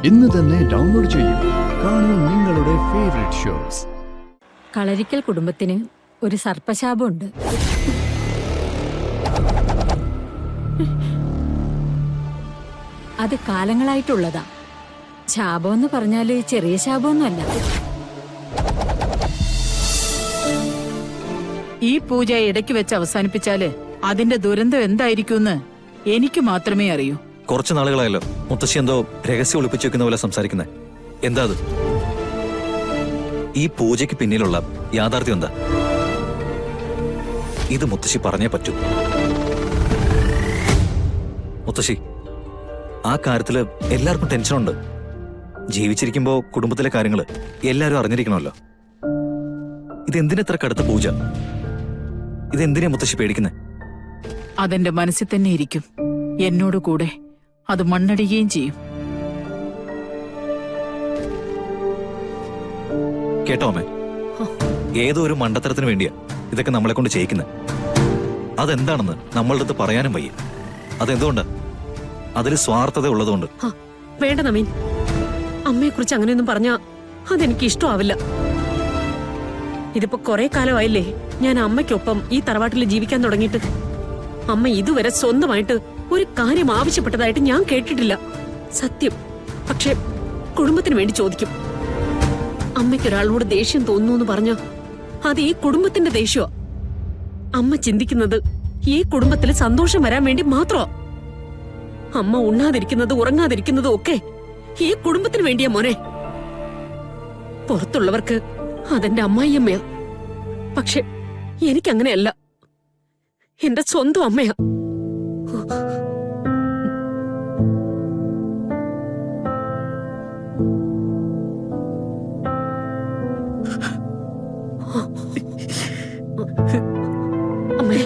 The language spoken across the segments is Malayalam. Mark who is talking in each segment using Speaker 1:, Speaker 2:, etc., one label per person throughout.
Speaker 1: ഇന്ന് തന്നെ ഡൗൺലോഡ് ചെയ്യൂ. കാണൂ നിങ്ങളുടെ ഫേവറേറ്റ് ഷോസ്.
Speaker 2: കളരിക്കൽ കുടുംബത്തിന് ഒരു സർപ്പശാപമുണ്ട്. അത് കാലങ്ങളായിട്ടുള്ളതാ. ശാപമെന്ന് പറഞ്ഞാല് ചെറിയ ശാപമൊന്നുമല്ല.
Speaker 3: ഈ പൂജ ഇടയ്ക്ക് വെച്ച് അവസാനിപ്പിച്ചാല് അതിന്റെ ദുരന്തം എന്തായിരിക്കുമെന്ന് എനിക്ക് മാത്രമേ അറിയൂ.
Speaker 4: കുറച്ചു നാളുകളായല്ലോ മുത്തശ്ശി എന്തോ രഹസ്യം ഒളിപ്പിച്ചു വെക്കുന്ന പോലെ സംസാരിക്കുന്നേ. എന്താ അത്? ഈ പൂജയ്ക്ക് പിന്നിലുള്ള യാഥാർത്ഥ്യം എന്താ? ഇത് മുത്തശ്ശി പറഞ്ഞേ പറ്റൂ. മുത്തശ്ശി, ആ കാര്യത്തില് എല്ലാവർക്കും ടെൻഷനുണ്ട്. ജീവിച്ചിരിക്കുമ്പോ കുടുംബത്തിലെ കാര്യങ്ങള് എല്ലാരും അറിഞ്ഞിരിക്കണമല്ലോ. ഇതെന്തിനെത്ര കടുത്ത പൂജ? ഇതെന്തിനാ മുത്തശ്ശി പേടിക്കുന്നേ?
Speaker 3: അതെന്റെ മനസ്സിൽ തന്നെ ഇരിക്കും, എന്നോട് കൂടെ അത് മണ്ണടിയുകയും ചെയ്യും.
Speaker 4: കേട്ടോ അമ്മേ, ഏതോ ഒരു മണ്ടത്തരത്തിന് വേണ്ടിയാ ഇതൊക്കെ നമ്മളെ കൊണ്ട് ചെയ്യിക്കുന്നത്. അതെന്താണെന്ന് നമ്മളുടെ അടുത്ത് പറയാനും വയ്യ. അതെന്തുകൊണ്ടാ? അതിൽ സ്വാർത്ഥത ഉള്ളതുകൊണ്ട്.
Speaker 5: വേണ്ട നവീൻ, അമ്മയെ കുറിച്ച് അങ്ങനെയൊന്നും പറഞ്ഞാ അതെനിക്ക് ഇഷ്ടമാവില്ല. ഇതിപ്പോ കുറെ കാലമായില്ലേ ഞാൻ അമ്മയ്ക്കൊപ്പം ഈ തറവാട്ടിൽ ജീവിക്കാൻ തുടങ്ങിയിട്ട്. അമ്മ ഇതുവരെ സ്വന്തമായിട്ട് ഒരു കാര്യം ആവശ്യപ്പെട്ടതായിട്ട് ഞാൻ കേട്ടിട്ടില്ല, സത്യം. പക്ഷെ കുടുംബത്തിന് വേണ്ടി ചോദിക്കും. അമ്മയ്ക്കൊരാളോട് ദേഷ്യം തോന്നുന്നു എന്ന് പറഞ്ഞ അത് ഈ കുടുംബത്തിന്റെ ദേഷ്യമോ? അമ്മ ചിന്തിക്കുന്നത് ഈ കുടുംബത്തിൽ സന്തോഷം വരാൻ വേണ്ടി മാത്രമാ. അമ്മ ഉണ്ണാതിരിക്കുന്നതും ഉറങ്ങാതിരിക്കുന്നതും ഒക്കെ ഈ കുടുംബത്തിന് വേണ്ടിയാ മോനെ. പുറത്തുള്ളവർക്ക് അതെന്റെ അമ്മായിയമ്മയാ, പക്ഷെ എനിക്കങ്ങനെയല്ല. എന്റെ സ്വന്തം അമ്മയാ. അമ്മേ,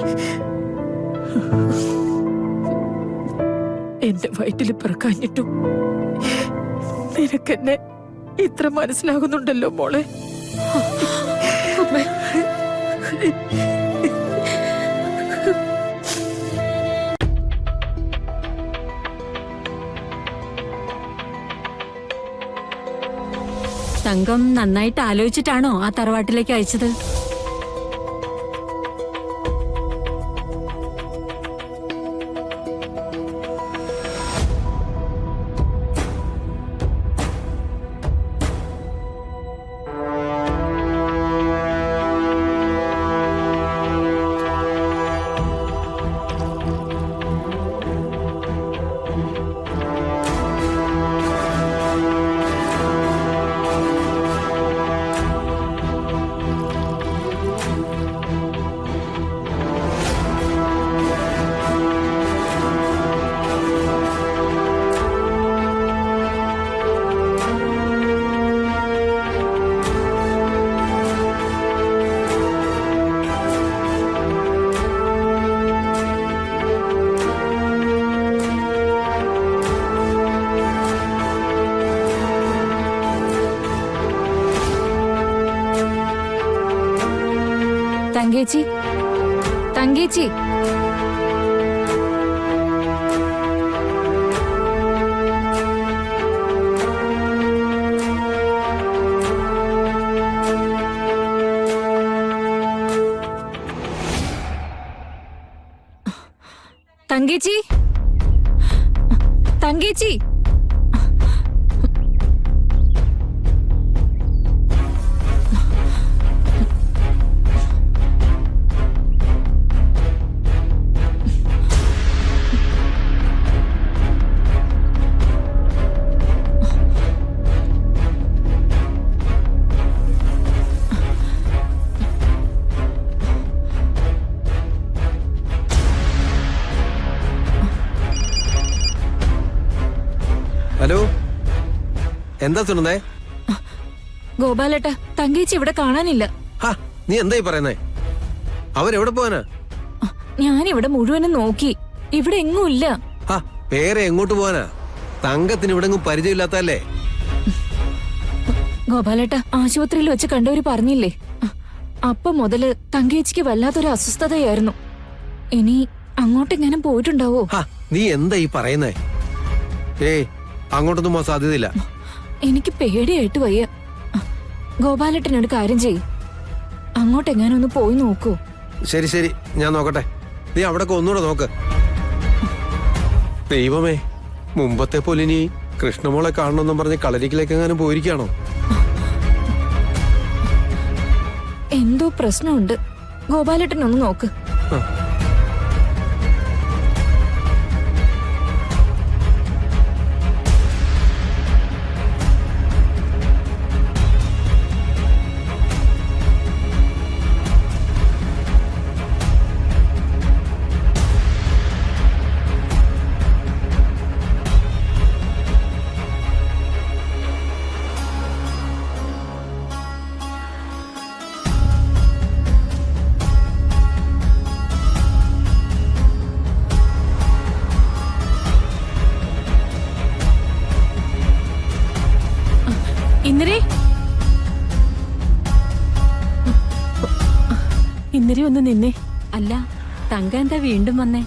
Speaker 3: എന്റെ വയറ്റില് പിറക്കാഞ്ഞിട്ടും നിനക്കെന്നെ ഇത്ര മനസ്സിലാകുന്നുണ്ടല്ലോ മോളെ.
Speaker 5: അമ്മേ,
Speaker 2: തങ്കം നന്നായിട്ട് ആലോചിച്ചിട്ടാണോ ആ തറവാട്ടിലേക്ക് അയച്ചത്? തങ്കേച്ചി, തങ്കേച്ചി, തങ്കേച്ചി, തങ്കേച്ചി.
Speaker 6: ഹലോ, എന്താ സുനന്ദേ?
Speaker 2: ഗോപാലേട്ട, തങ്കേച്ചി ഇവിടെ കാണാനില്ല.
Speaker 6: നീ എന്തായി പറയുന്നേ? അവരെവിടെ പോവാനാ?
Speaker 2: ഞാനിവിടെ മുഴുവനും നോക്കി, ഇവിടെ എങ്ങും ഇല്ല.
Speaker 6: വേറെ എങ്ങോട്ട് പോവാനാ? തങ്കത്തിന് ഇവിടെ പരിചയമില്ലാത്തല്ലേ?
Speaker 2: ഗോപാലേട്ട, ആശുപത്രിയിൽ വെച്ച് കണ്ടവര് പറഞ്ഞില്ലേ, അപ്പം മുതല് തങ്കേച്ചിക്ക് വല്ലാത്തൊരു അസ്വസ്ഥതയായിരുന്നു. ഇനി അങ്ങോട്ടെങ്ങാനും പോയിട്ടുണ്ടാവോ?
Speaker 6: നീ എന്താ ഈ പറയുന്നേ? അങ്ങോട്ടൊന്നും പോകാൻ സാധ്യതയില്ല.
Speaker 2: എനിക്ക് പേടിയായിട്ട് വയ്യ. ഗോപാലേട്ടനൊരു കാര്യം ചെയ്യ്, അങ്ങോട്ടെങ്ങാനൊന്ന് പോയി നോക്കൂ.
Speaker 6: ശരി ശരി, ഞാൻ നോക്കട്ടെ. നീ അവിടെ ഒന്നുകൂടെ നോക്ക്. ദൈവമേ, മുമ്പത്തെ പോലെ ഇനി കൃഷ്ണമോളെ കാണണമെന്നും പറഞ്ഞ് കളരിക്കിലേക്ക് എങ്ങാനും പോയിരിക്കുകയാണോ?
Speaker 2: എന്തോ പ്രശ്നമുണ്ട്. ഗോപാലേട്ടനൊന്ന് നോക്ക്.
Speaker 6: ആ.
Speaker 5: ഇന്ദിരേ, ഇന്ദിര ഒന്ന് നിന്നെ.
Speaker 7: അല്ല, തങ്ക എന്താ വീണ്ടും വന്നേ?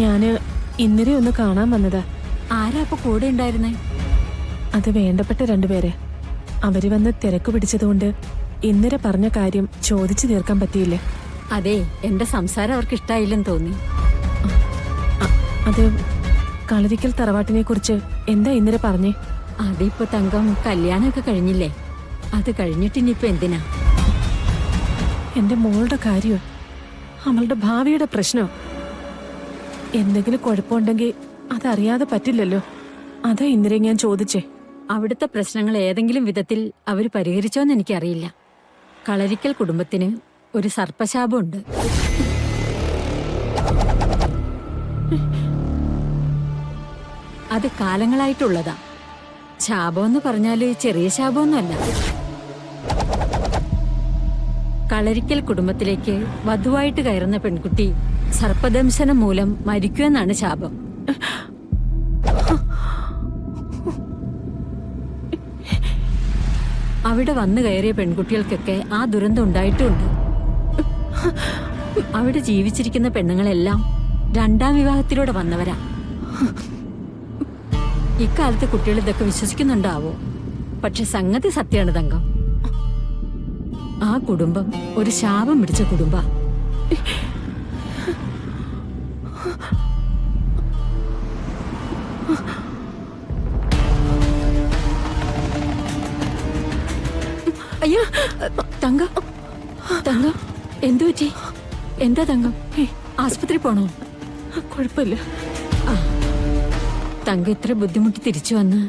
Speaker 5: ഞാന് ഇന്ദിര ഒന്ന് കാണാൻ വന്നതാ.
Speaker 7: ആരാ അപ്പൊ കൂടെ ഉണ്ടായിരുന്നേ?
Speaker 5: അത് വേണ്ടപ്പെട്ട രണ്ടുപേരെ. അവര് വന്ന് തിരക്ക് പിടിച്ചതുകൊണ്ട് ഇന്ദിര പറഞ്ഞ കാര്യം ചോദിച്ചു തീർക്കാൻ പറ്റിയില്ലേ.
Speaker 7: അതെ, എന്റെ സംസാരം അവർക്ക് ഇഷ്ടായില്ലെന്ന് തോന്നി.
Speaker 5: അത് കളരിക്കൽ തറവാട്ടിനെ കുറിച്ച് എന്താ ഇന്ദിര പറഞ്ഞേ?
Speaker 7: അതിപ്പോ തങ്കം കല്യാണമൊക്കെ കഴിഞ്ഞില്ലേ, അത് കഴിഞ്ഞിട്ട് ഇനിയിപ്പോ എന്തിനാ?
Speaker 5: എന്റെ മോളുടെ കാര്യോ, അവളുടെ ഭാവിയുടെ പ്രശ്നോ? എന്തെങ്കിലും കുഴപ്പമുണ്ടെങ്കിൽ അതറിയാതെ പറ്റില്ലല്ലോ. അതാ ഇന്ദിര ഞാൻ ചോദിച്ചേ.
Speaker 7: അവിടുത്തെ പ്രശ്നങ്ങൾ ഏതെങ്കിലും വിധത്തിൽ അവർ പരിഹരിച്ചോന്ന് എനിക്കറിയില്ല. കളരിക്കൽ കുടുംബത്തിന് ഒരു സർപ്പശാപമുണ്ട്. അത് കാലങ്ങളായിട്ടുള്ളതാ. ശാപമെന്ന് പറഞ്ഞാല് ചെറിയ ശാപമൊന്നുമല്ല. കളരിക്കൽ കുടുംബത്തിലേക്ക് വധുവായിട്ട് കയറുന്ന പെൺകുട്ടി സർപ്പദംശനം മൂലം മരിക്കുമെന്നാണ് ശാപം. അവിടെ വന്നു കയറിയ പെൺകുട്ടികൾക്കൊക്കെ ആ ദുരന്തം ഉണ്ടായിട്ടുമുണ്ട്. അവിടെ ജീവിച്ചിരിക്കുന്ന പെണ്ണുങ്ങളെല്ലാം രണ്ടാം വിവാഹത്തിലൂടെ വന്നവരാ. ഇക്കാലത്ത് കുട്ടികൾ ഇതൊക്കെ വിശ്വസിക്കുന്നുണ്ടാവോ? പക്ഷെ സംഗതി സത്യമാണ് തങ്കം. ആ കുടുംബം ഒരു ശാപം പിടിച്ച കുടുംബ. അയ്യോ തങ്കം, തങ്കം എന്തു പറ്റി? എന്താ തങ്കം, ആസ്പത്രി പോണോ?
Speaker 5: കുഴപ്പമില്ല.
Speaker 7: തങ്ക ഇത്ര ബുദ്ധിമുട്ടി തിരിച്ചു വന്ന്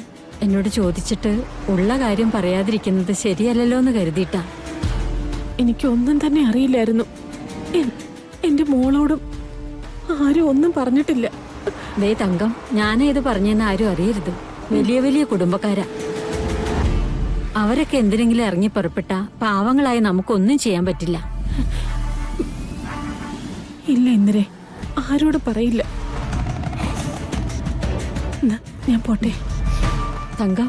Speaker 7: എന്നോട് ചോദിച്ചിട്ട് ഉള്ള കാര്യം പറയാതിരിക്കുന്നത് ശരിയല്ലല്ലോ എന്ന് കരുതിയിട്ടാ.
Speaker 5: എനിക്കൊന്നും തന്നെ അറിയില്ലായിരുന്നു. എന്റെ മോളോടും ആരും ഒന്നും പറഞ്ഞിട്ടില്ല.
Speaker 7: ദേ തങ്കം, ഞാനേത് പറഞ്ഞെന്ന് ആരും അറിയരുത്. വലിയ വലിയ കുടുംബക്കാരാ. അവരൊക്കെ എന്തിനെങ്കിലും ഇറങ്ങി പുറപ്പെട്ട പാവങ്ങളായി നമുക്കൊന്നും ചെയ്യാൻ പറ്റില്ല.
Speaker 5: ഇല്ല ഇന്ദിരേ, ആരോട് പറയില്ല. ഞാൻ പോട്ടെ.
Speaker 7: തങ്കം,